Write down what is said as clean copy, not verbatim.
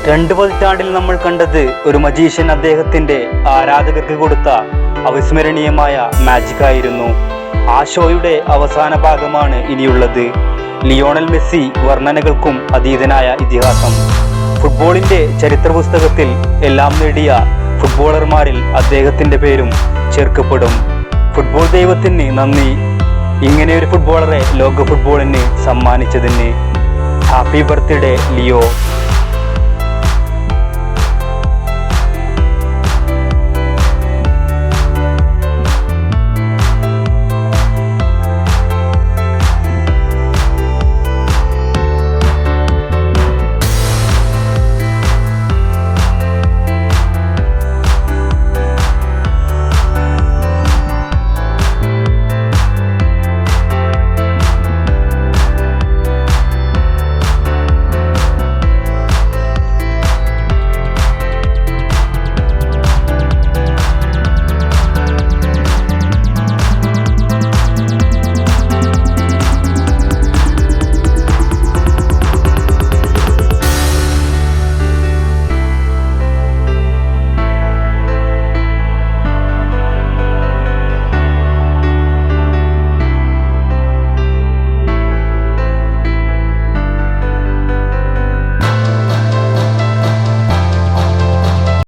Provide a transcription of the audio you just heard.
രണ്ട് പതിറ്റാണ്ടിൽ നമ്മൾ കണ്ടത് ഒരു മജീഷ്യൻ അദ്ദേഹത്തിന്റെ ആരാധകർക്ക് കൊടുത്ത അവിസ്മരണീയമായ മാജിക് ആയിരുന്നു. ആ ഷോയുടെ അവസാന ഭാഗമാണ് ഇനിയുള്ളത്. ലിയോണൽ മെസ്സി വർണ്ണനകൾക്കും അതീതനായ ഇതിഹാസം. ഫുട്ബോളിന്റെ ചരിത്ര പുസ്തകത്തിൽ എല്ലാം നേടിയ ഫുട്ബോളർമാരിൽ അദ്ദേഹത്തിന്റെ പേരും ചേർക്കപ്പെടും. ഫുട്ബോൾ ദൈവത്തിന് നന്ദി, ഇങ്ങനെയൊരു ഫുട്ബോളറെ ലോക ഫുട്ബോളിന് സമ്മാനിച്ചതിന്. Happy birthday Leo.